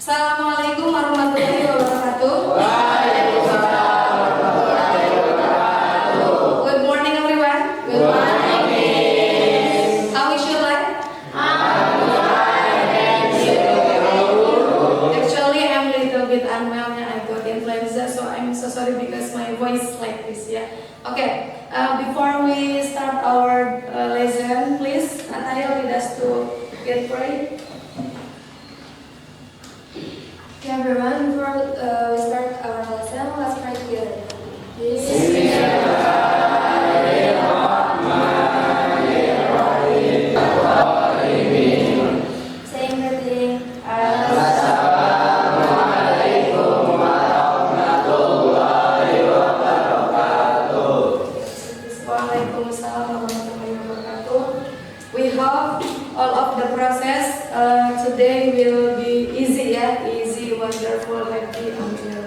Assalamualaikum warahmatullahi wabarakatuh. Waalaikumsalam warahmatullahi wabarakatuh. Good morning everyone. Good morning. How is your life? Actually, I'm a little bit unwell. I got influenza, so I'm so sorry because my voice is like this. Yeah. Okay. Before we start our lesson, please, Natalia, lead us to get pray. Okay, everyone, before we start our lesson, let's pray together. Same greeting. Assalamualaikum warahmatullahi wabarakatuh. Waalaikumsalam warahmatullahi wabarakatuh. We hope all of the process today will be easy, easy, wonderful, happy, amin.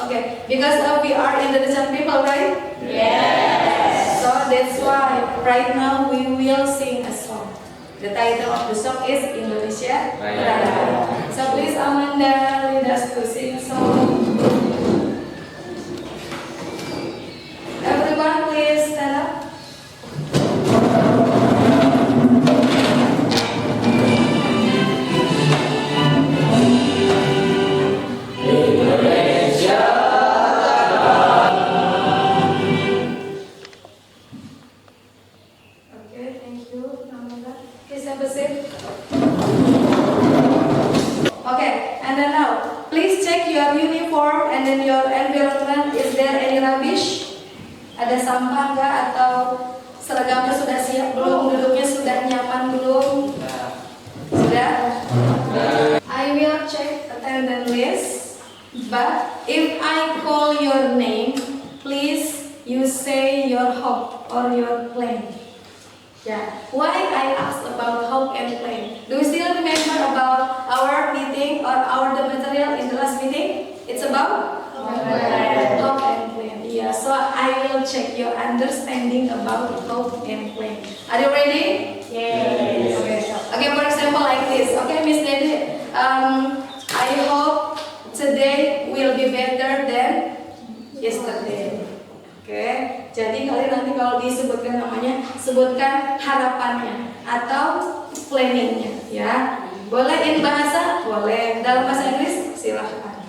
Okay, because we are Indonesian people, right? Yes. So that's why right now we will sing a song. The title of the song is Indonesia Raya. So please Amanda lead us to sing a song. Everyone please stand up. Indonesia. Okay, thank you, Amanda. Please have a seat. Okay, and then now, please check your uniform and then your environment. Is there any rubbish? Ada sampah nggak atau seragamnya sudah siap belum? Duduknya sudah nyaman belum? Sudah? I will check attendance list. But if I call your name, please you say your hope or your plan. Yeah. Why I asked about hope and plan? Do you still remember about our meeting or our the material in the last meeting? It's about hope and plan. Yeah. So I will check your understanding about hope and plan. Are you ready? Yes. Okay. Okay. For example, like this. Okay, Miss Dede. I hope today will be better than yesterday. Oke, jadi kalian nanti kalau disebutkan namanya, sebutkan harapannya atau planningnya, ya. Boleh in bahasa, boleh dalam bahasa Inggris, silahkan.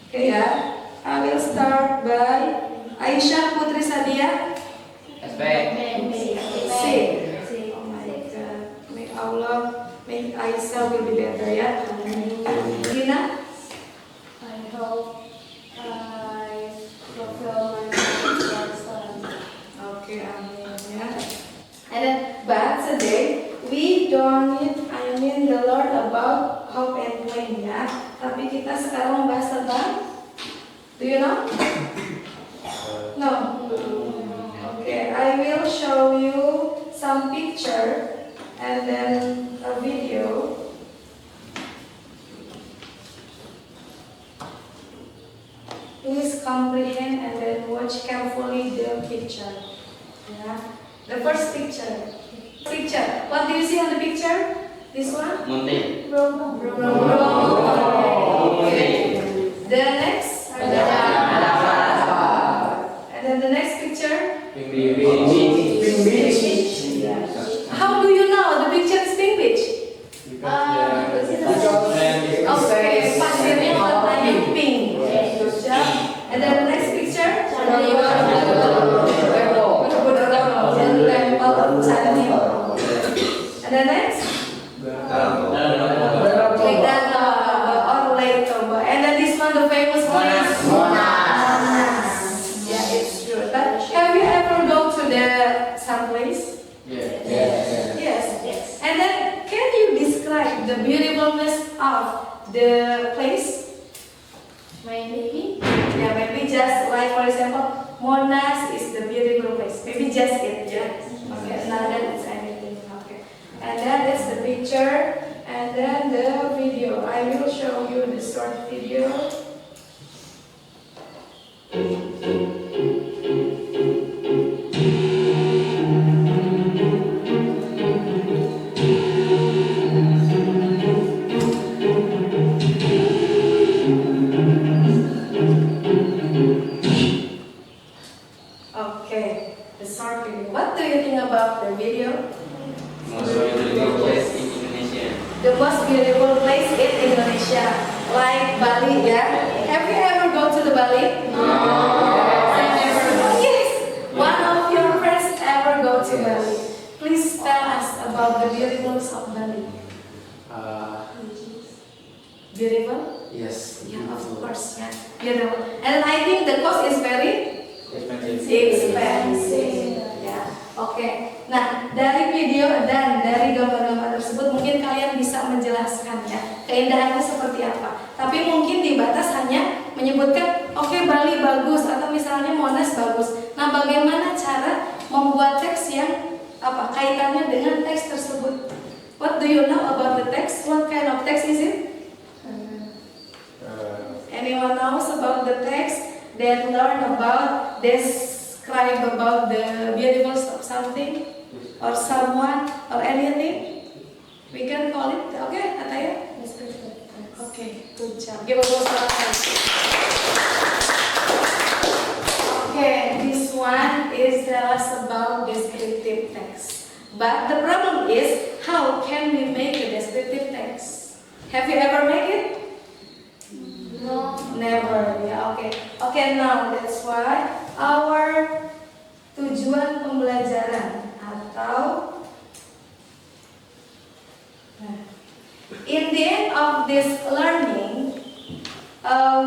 Oke ya. I will start by Aisyah Putri Sadia. SP. C. Oh my God. May Allah, may Aisyah will be better ya. Lina. I hope I fulfill my son. Okay, amin ya. And then, but today we don't need, the Lord about hope and plan ya. Tapi kita sekarang membahas tentang, do you know? No. Okay, I will show you some picture and then a video. Please comprehend and then watch carefully the picture. Yeah. The first picture. Picture. What do you see on the picture? This one? Munti. Bromo. Okay. The next? And then the next picture? How do you know the picture is pink beach? Okay, pasirnya warnanya pink. Good job. And then the next picture? And then next? And then this one, the famous place? Monas. Yeah, it's true. But have you ever gone to some place? Yes. And then, can you describe the beautifulness of the place? Maybe. Yeah, maybe just like, for example, Monas is the beautiful place. Maybe just it, yeah. Okay, now that it's anything. Okay. And then that's the picture, and then the video. I will show you the short video. like Bali, yeah. Have you ever go to the Bali? No. Oh, yes. One of your friends ever go to Bali. Please tell us about the beautifulness of Bali. Beautiful? Yes. Yeah, of course. Yeah, beautiful. And I think the cost is very expensive. Ya, oke. Nah, dari video dan dari gambar-gambar tersebut mungkin kalian bisa menjelaskan ya keindahannya seperti apa. Tapi mungkin di batas hanya menyebutkan, oke, Bali bagus atau misalnya Monas bagus. Nah, bagaimana cara membuat teks yang apa kaitannya dengan teks tersebut? What do you know about the text? What kind of text is it? Anyone knows about the text that learn about, describe about the beautifulness of something or someone or anything? We can call it, okay, Ataya? Okay, good job. Give a applause for Ataya. Okay, this one is tell us about descriptive text. But the problem is, how can we make a descriptive text? Have you ever made it? No, never. Yeah, okay. Okay, now that's why our tujuan pembelajaran atau in the end of this learning,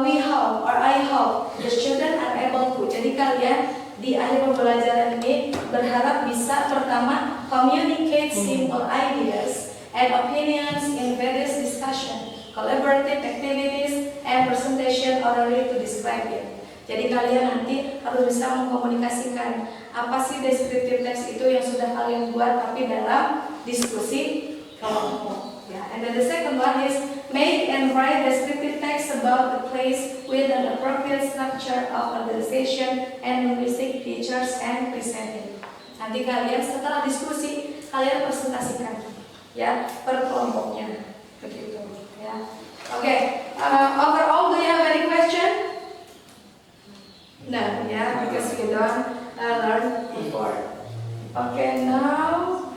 we hope or I hope the student are able to. Jadi kalian di akhir pembelajaran ini berharap bisa pertama communicate simple ideas and opinions in various discussion, collaborative activities, and presentation orally to describe it. Jadi kalian nanti harus bisa mengkomunikasikan apa sih descriptive text itu yang sudah kalian buat tapi dalam diskusi kelompok. Ya. And then the second one is make and write descriptive text about the place with an appropriate structure of organization and linguistic features and presenting. Nanti kalian setelah diskusi kalian presentasikan ya per kelompoknya begitu ya. Okay, overall, do you have any question? No, yeah, because we don't learn before. Okay, now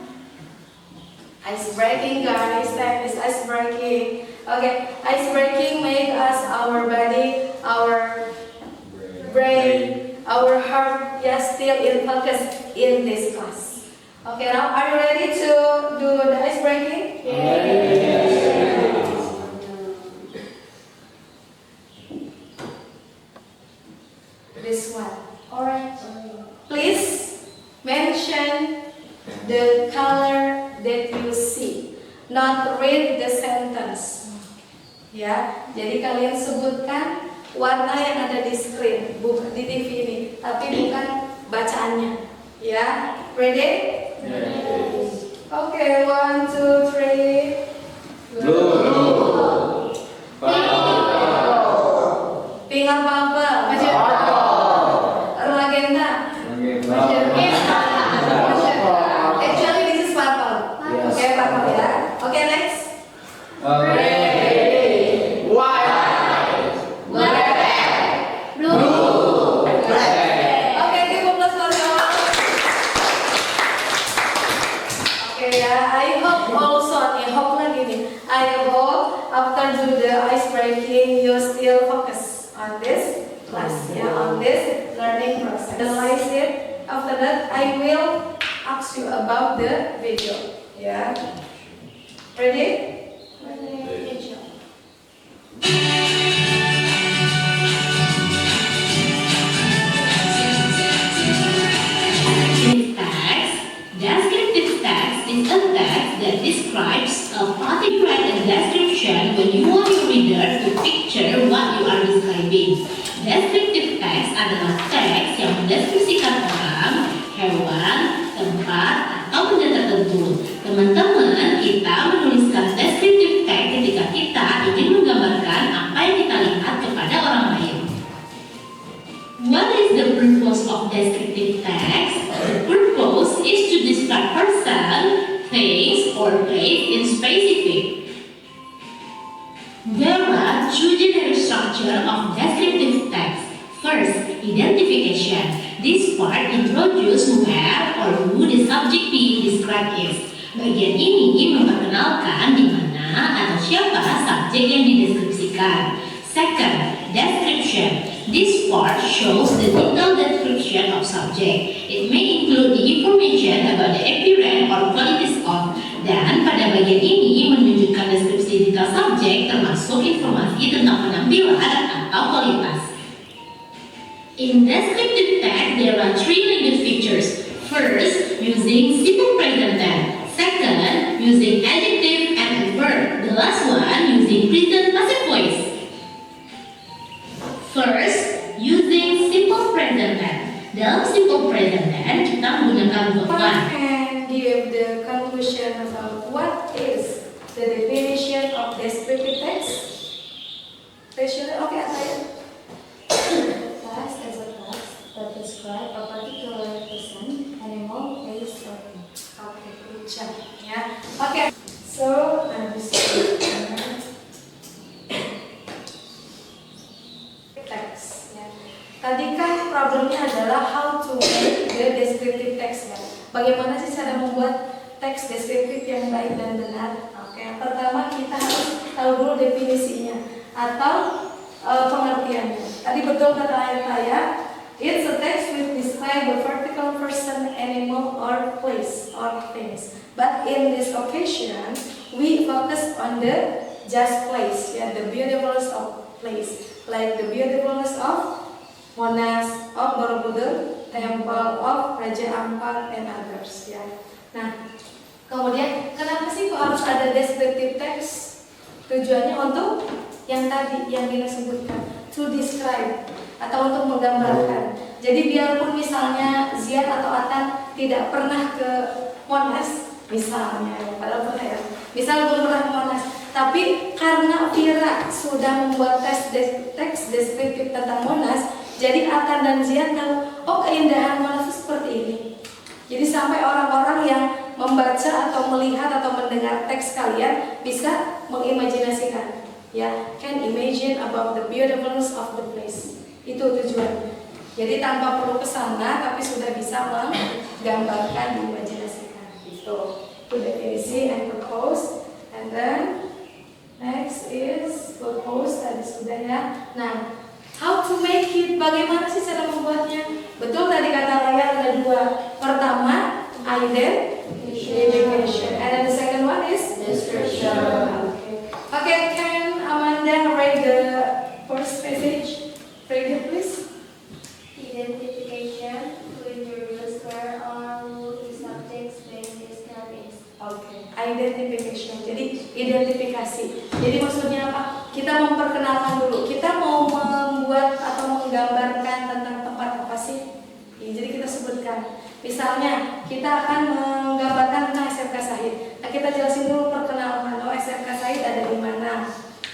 ice breaking, guys. Time is ice breaking. Okay, ice breaking make us our body, our brain, our heart, yeah, still in focus in this class. Okay, now are you ready to do the ice breaking? Yes. This one. Alright. Please mention the color that you see. Not read the sentence. Ya, jadi kalian sebutkan warna yang ada di screen, bukan di TV ini, tapi bukan bacaannya. Ya, ready? Yes. Okay, 1, 2, 3. Blue. Pink apa? Magenta. Actually this is purple. Yes. Okay, purple ya. Okay, next. Red. White. Black. Blue. Okay, give a plus for y'all. Okay ya, I hope also nih, hope lagi nih. I hope after do the ice breaking you still focus on this class, ya, on this learning process. Analyze it. After that, I will ask you about the video. Yeah. Ready? Ready. In text, descriptive text is a text that describes a particular description when you want your reader to picture what you are describing. Descriptive text adalah teks yang mendeskripsikan orang, hewan, tempat, atau benda tertentu. Teman-teman, kita menuliskan descriptive text ketika kita ingin menggambarkan apa yang kita lihat kepada orang lain. What is the purpose of descriptive text? The purpose is to describe person, things, or place in specific. There are two general structures of descriptive text. First, identification. This part introduces where or who the subject being described is. Bagian ini memperkenalkan di mana atau siapa subjek yang dideskripsikan. Second, description. This part shows the detailed description of subject. It may include the information about the appearance or qualities of. Dan pada bagian ini menunjukkan deskripsi detail subjek termasuk informasi tentang penampilan atau kualitas. In descriptive text, there are three language features. First, using simple present tense. Second, using adjective and adverb. The last one, using present passive voice. First, using simple present tense. Dalam simple present tense, kita menggunakan verb one. And give the conclusion about what is the definition of descriptive text. Okay, Ataya. Text is a text that describes a particular person, animal, place, or thing. Okay, good job. Ya, oke. So, text. Ya. Tadi kan problemnya adalah how to make the descriptive text ya. Bagaimana sih cara membuat teks deskriptif yang baik dan benar? Oke, yang pertama kita harus tahu dulu definisinya atau pengertiannya. Tadi betul kata ayat saya. It's a text which describe a particular person, animal, or place, or things. But in this occasion, we focus on the just place, yeah, the beautifulness of place, like the beautifulness of Monas, of Borobudur, Temple of Raja Ampat, and others. Ya. Nah, kemudian kenapa sih kok harus ada descriptive text? Tujuannya untuk yang tadi yang kita sebutkan, to describe atau untuk menggambarkan. Jadi biarpun misalnya Ziad atau Atan tidak pernah ke Monas, misalnya, padahal pernah ya, misal belum pernah ke Monas, tapi karena Vira sudah membuat teks deskriptif tentang Monas, jadi Atan dan Ziad tahu, oh keindahan Monas itu seperti ini. Jadi sampai orang-orang yang membaca atau melihat atau mendengar teks kalian bisa mengimajinasikan, ya, can imagine about the beautifulness of the place. Itu tujuannya. Jadi tanpa perlu kesana, tapi sudah bisa menggambarkan, diimajinasikan. Itu definisi and propose. And then next is propose, tadi sudah ya. Nah, how to make it? Bagaimana sih cara membuatnya? Betul tadi kata Raya ada dua. Pertama, identification, and then the second one is Description. Okay, can Amanda read the first passage? Read it, please. Identification to introduce where or who is subject space is terms. Okay, identification. Jadi identifikasi. Jadi maksudnya apa? Kita memperkenalkan dulu. Kita mau membuat atau menggambarkan tentang tempat apa sih? Ya, jadi kita sebutkan. Misalnya kita akan menggambarkan tentang SMK Sahid. Nah, kita jelasin dulu perkenalan. Oh, SMK Sahid ada di mana?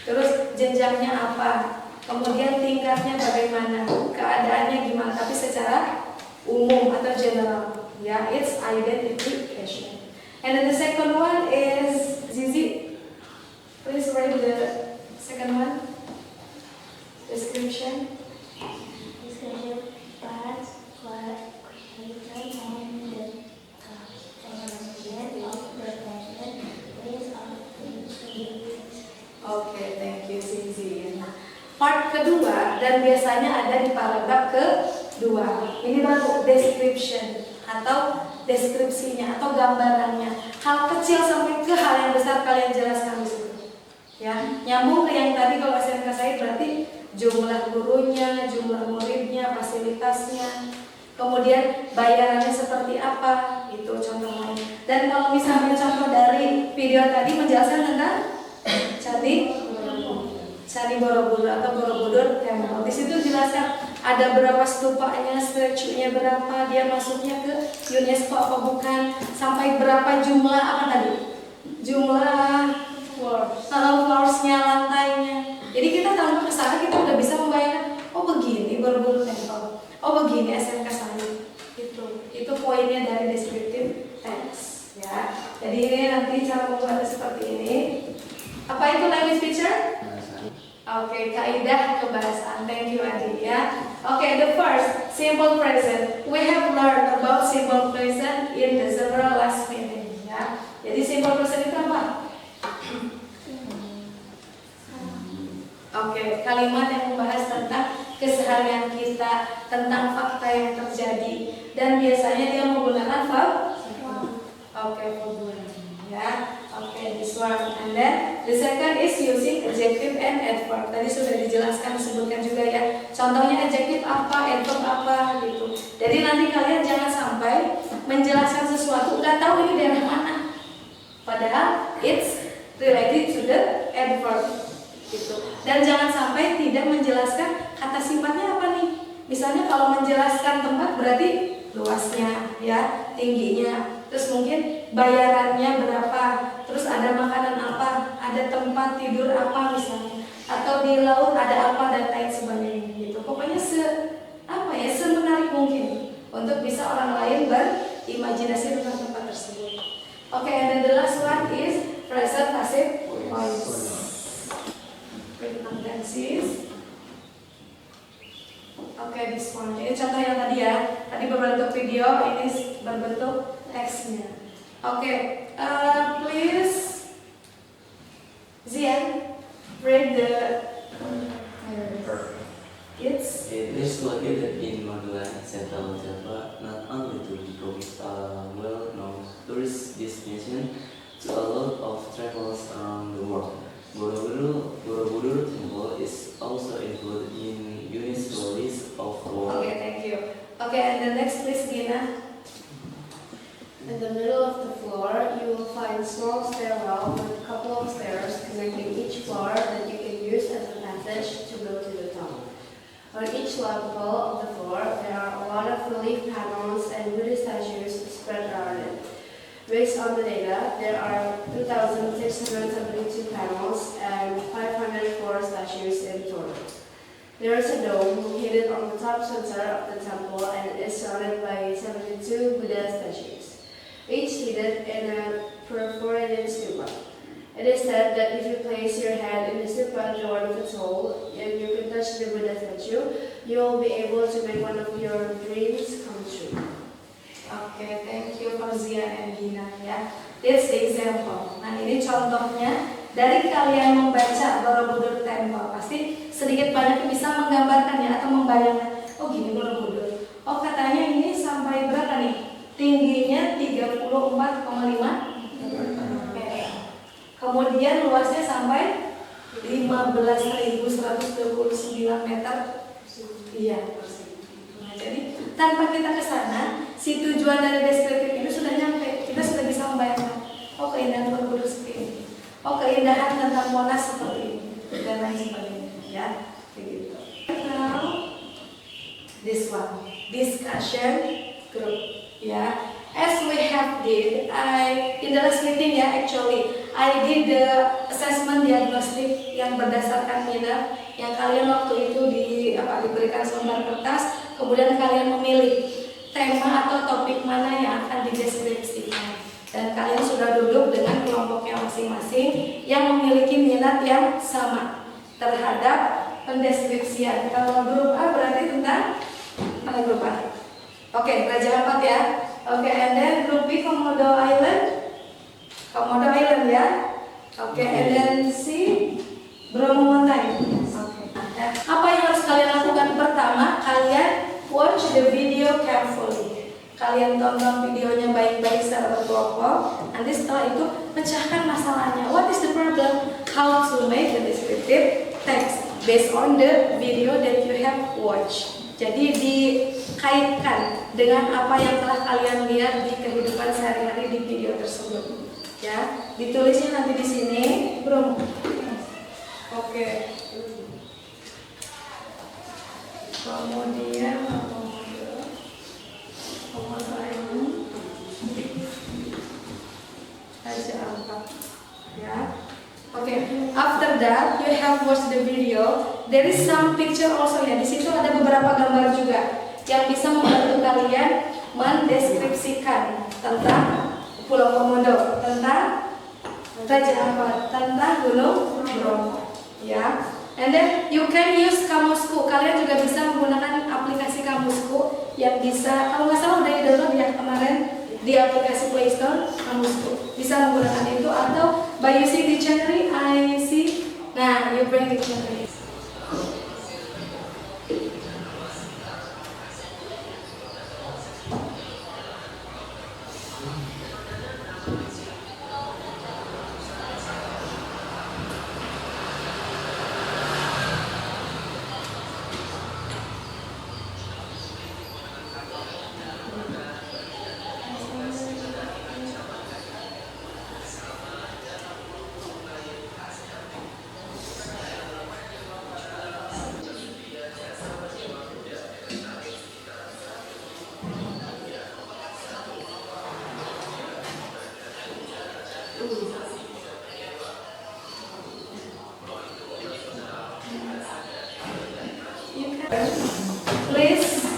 Terus jenjangnya apa? Kemudian tingkatnya bagaimana? Keadaannya gimana? Tapi secara umum atau general. Ya, it's identification. And then the second one is Zizi. Please read the second one. Description. Description parts what creator and the origin of the person place of the Oke, thank you Zizi. Part kedua dan biasanya ada di paragraf kedua. Ini baru description atau deskripsinya atau gambarannya. Hal kecil sampai ke hal yang besar kalian jelaskan di situ. Ya, nyambung ke yang tadi kalau SMK saya berarti jumlah gurunya, jumlah muridnya, fasilitasnya, kemudian bayarannya seperti apa, itu contohnya. Dan kalau misalnya contoh dari video tadi menjelaskan tentang Candi Borobudur atau Borobudur Temple. Di situ jelaskan ada berapa stupanya, statue-nya berapa, dia masuknya ke UNESCO apa bukan, sampai berapa jumlah apa tadi? Jumlah floors-nya, lantainya. Jadi kita tanpa kesana kita udah bisa membayangkan, oh begini Borobudur Temple, oh begini SMK Sahid. Itu poinnya dari descriptive text, ya. Jadi ini nanti cara membuatnya seperti ini. Apa itu language feature? Oke, kaidah kebahasaan. Thank you Adi ya. Oke, the first simple present. We have learned about simple present in the several last meeting ya. Jadi simple present itu apa? Oke, kalimat yang membahas tentang keseharian kita, tentang fakta yang terjadi, dan biasanya dia menggunakan verb. Oke, verb ya. Oke, this one. And then the second is using adjective and adverb. Tadi sudah dijelaskan, disebutkan juga ya. Contohnya adjective apa, adverb apa gitu. Jadi nanti kalian jangan sampai menjelaskan sesuatu nggak tahu ini daerah mana. Padahal it's related to the adverb gitu. Dan jangan sampai tidak menjelaskan kata sifatnya apa nih. Misalnya kalau menjelaskan tempat berarti luasnya ya, tingginya, terus mungkin bayarannya berapa, terus ada makanan apa, ada tempat tidur apa misalnya, atau di laut ada apa dan lain sebagainya gitu. Pokoknya semenarik mungkin untuk bisa orang lain berimajinasi tentang tempat tersebut. Oke, and then the last one is present passive voice. Present tenses. Oke, this one. Ini contoh yang tadi ya. Tadi berbentuk video, ini berbentuk teksnya. Oke, please, Zian, read the it's. It is located in Madura, Central Java, not only to become a well-known tourist destination to a lot of travelers around the world. Borobudur Temple is also included in UNESCO list of world. Okay, thank you. Okay, and the next please, Gina. In the middle of the floor, you will find a small stairwell with a couple of stairs connecting each floor that you can use as a passage to go to the top. On each level of the floor, there are a lot of relief panels and Buddhist statues spread around it. Based on the data, there are 2,672 panels and 504 statues in total. There is a dome located on the top center of the temple and it is surrounded by 72 Buddha statues, each seated in a perforated stupa. It is said that if you place your hand in the stupa at the one of its hole and you can touch the Buddha statue, you will be able to make one of your dreams come true. Oke, thank you Fauzia and Gina ya. This the example. Nah ini contohnya dari kalian membaca Borobudur Temple pasti sedikit banyak bisa menggambarkannya atau membayangkan. Oh gini Borobudur. Oh katanya ini sampai berapa nih? Tingginya 34,5 meter. Kemudian luasnya sampai 15.129 meter. Iya, nah, jadi tanpa kita ke sana, si tujuan dari deskriptif itu sudah nyampe. Kita sudah bisa membayangkan, oh keindahan Borobudur seperti ini, oh keindahan tentang Monas seperti ini, dan lain sebagainya. Ya, begitu. Now, this one, discussion group. Ya, as we have did, in the last meeting ya, actually, I did the assessment diagnostic yang berdasarkan minat yang kalian waktu itu diberikan selembar kertas, kemudian kalian memilih tema atau topik mana yang akan dideskripsikan, dan kalian sudah duduk dengan kelompoknya masing-masing yang memiliki minat yang sama terhadap pendeskripsian. Kalau grup A berarti tentang mana grup A? Oke, Raja Ampat ya. Oke, and then grup B Komodo Island. Komodo Island ya. Oke, and then C Bromo Mountain. Apa yang harus kalian lakukan? Pertama, kalian watch the video carefully. Kalian tonton videonya baik-baik secara berkelompok. Nanti setelah itu pecahkan masalahnya. What is the problem? How to make a descriptive text based on the video that you have watched. Jadi dikaitkan dengan apa yang telah kalian lihat di kehidupan sehari-hari di video tersebut. Ya, ditulisnya nanti di sini, Bro. Oke. Kemudian Komodo Island Raja Ampat ya. Oke, after that you have watched the video. There is some picture also ya. Di situ ada beberapa gambar juga yang bisa membantu kalian mendeskripsikan tentang Pulau Komodo, tentang Raja Ampat, tentang Gunung Bromo ya. And then you can use Kamusku. Kalian juga bisa menggunakan aplikasi Kamusku yang bisa, kalau nggak salah udah di-download ya kemarin di aplikasi Play Store. Kamusku bisa menggunakan itu, atau by using dictionary, I see. Nah, you bring dictionary. Please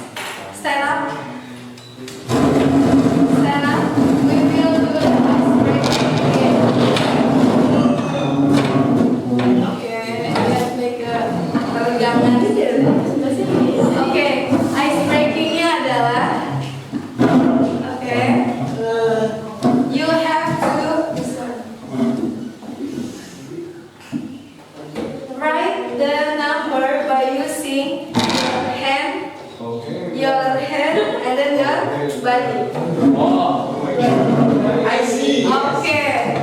stand up. Stand up. We will do the ice breaking again. Okay, let's make a peregangan. Okay, ice breakingnya adalah you have to write the number by using your hand, and then your body. I see. Okay,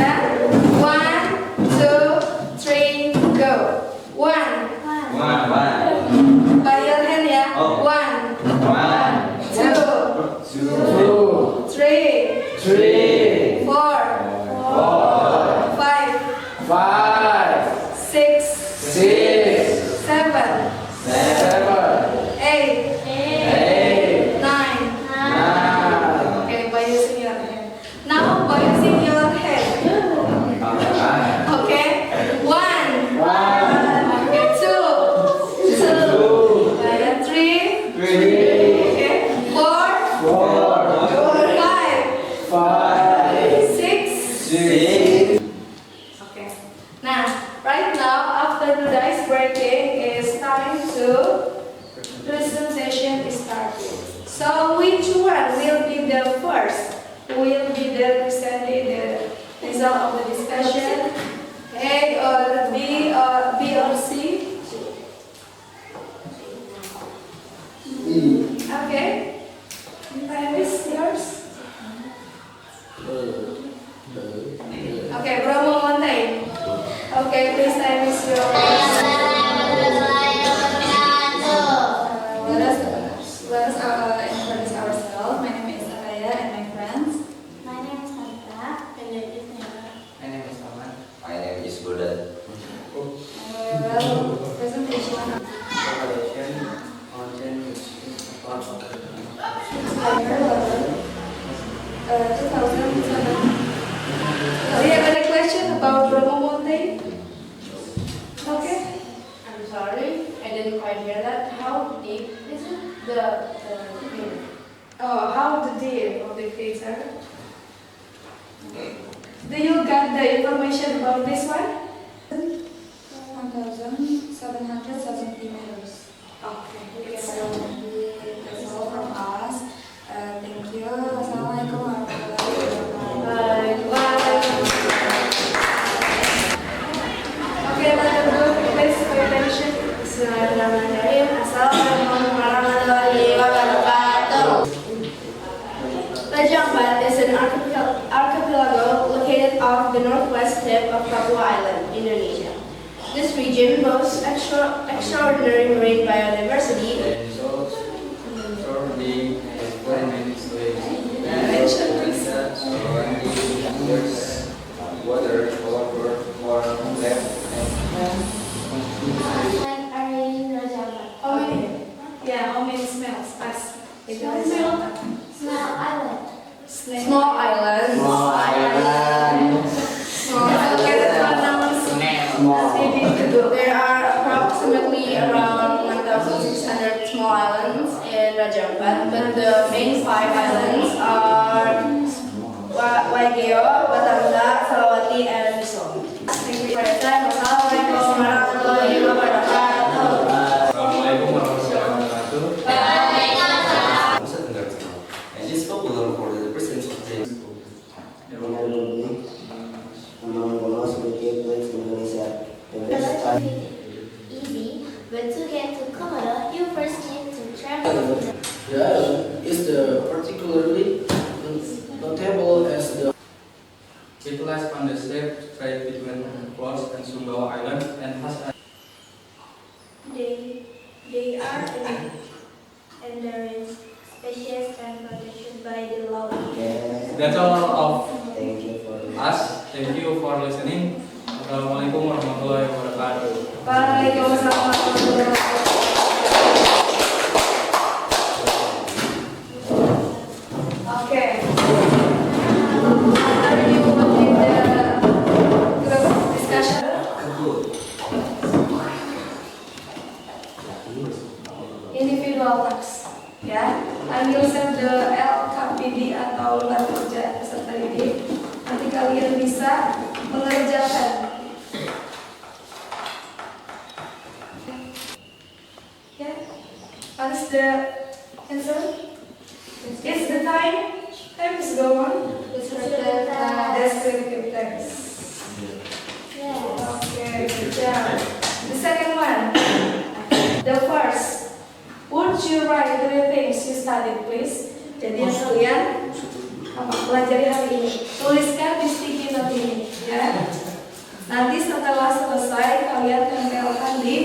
yeah. 1, 2, 3, go. 1. By your hand, yeah. 1, 2, 3, 4, 5, 6, 7, 8, 9. Okay, by using your hand. Now, by using your hand. Okay, 1. Okay, 2. 3. Okay, 4. 5, 6. Okay. Now, right now, after the ice breaking, it's time to presentation is started. So, which one will be the first? Who will be the presenting the result of the discussion? A or B or C? Okay. Time is yours. Okay, Bromo Montaigne. Okay, please time is yours. Let us introduce ourselves. My name is Araya and my friends. My name is Santa. And my name is Nora. My name is Aman. My name is Budan. Well, presentation. Do you have any question about Bromo Montaigne? Okay. I'm sorry, I didn't quite hear that. How deep is it? The Oh, how the deal of the creator? Do you got the information about this one? 1,770 meters. Okay. That's all from us. Thank you. Wassalamualaikum warahmatullahi wabarakatuh. Okay, Madam Guru, please pay attention. Bismillahirrahmanirrahim. Assalamualaikum warahmatullahi wabarakatuh. Raja Ampat is an archipelago located off the northwest tip of Papua Island, Indonesia. This region boasts extraordinary marine biodiversity. Irene Raja Ampat. How many? Yeah, how many smells? Us. If you Small island. Small islands. Okay, that's one number. There are approximately around 1,600 small islands in Raja Ampat, but the main 5 islands are Waigeo, Batanga, Salawati, and Misol. Thank you for your time. Wassalamualaikum warahmatullahi wabarakatuh. Assalamualaikum warahmatullahi wabarakatuh. Nusa Tenggara Timur, and is popular for the presence of James. Easy, but to get to Komodo, you first need to travel. The island is particularly notable as the It lies on the steep strait between Flores and Sumbawa Island and has a They are endangered species and protected by the law. That's all of Thank you for us. Thank you for listening. Assalamualaikum warahmatullahi wabarakatuh. Waalaikumsalam warahmatullahi wabarakatuh. Okay. Are you wanting the group discussion? kalian bisa mengerjakan. Yeah. What is the answer? It's the time. Time is go on. Descriptive text. Okay, good job. The second one. The first. Would you write 3 things you studied, please? Jadi yang kalian pelajari hari ini, tuliskan di sticky note ini, ya. Nanti setelah selesai kalian tempelkan di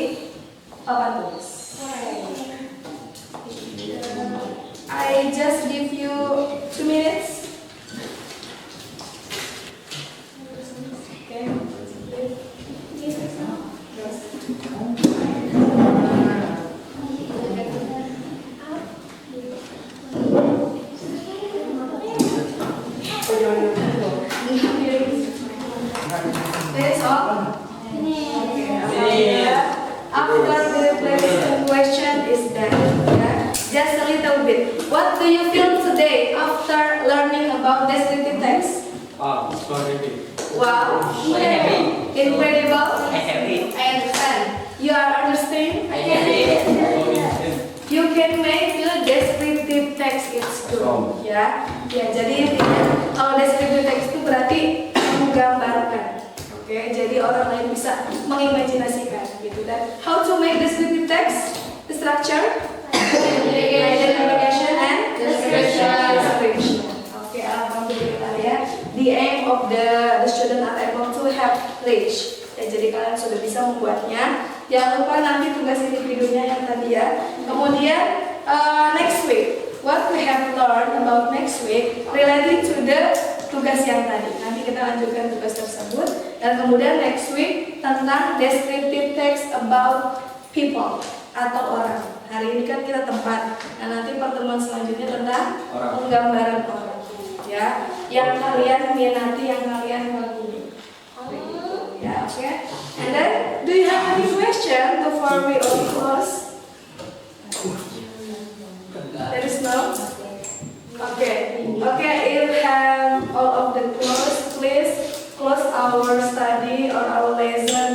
papan tulis. I just give you 2 minutes. Okay. That's all. Okay. After the repetition question is done, yeah? Just a little bit. What do you feel today after learning about descriptive text? Wow, so happy. Wow. Incredible. happy. I understand. You are understand? You can make the descriptive text it's good. Ya. Ya, jadi intinya kalau descriptive text itu berarti menggambarkan. Oke, jadi orang lain bisa mengimajinasikan gitu. Dan how to make descriptive text? The structure, identification and description. Oke, alhamdulillah ya. The aim of the student are able to have reach. Ya, jadi kalian sudah bisa membuatnya. Jangan lupa nanti tugas individunya yang tadi ya. Kemudian next week, what we have learned about next week related to the tugas yang tadi. Nanti kita lanjutkan tugas tersebut. Dan kemudian next week tentang descriptive text about people atau orang. Hari ini kan kita tempat. Nah, nanti pertemuan selanjutnya tentang penggambaran orang. Ya, yang kalian minati, yang kalian kagumi. Ya, oke. Okay. And then, do you have any question before we all close? There is no. Okay. Okay. If you have all of the close, please close our study or our lesson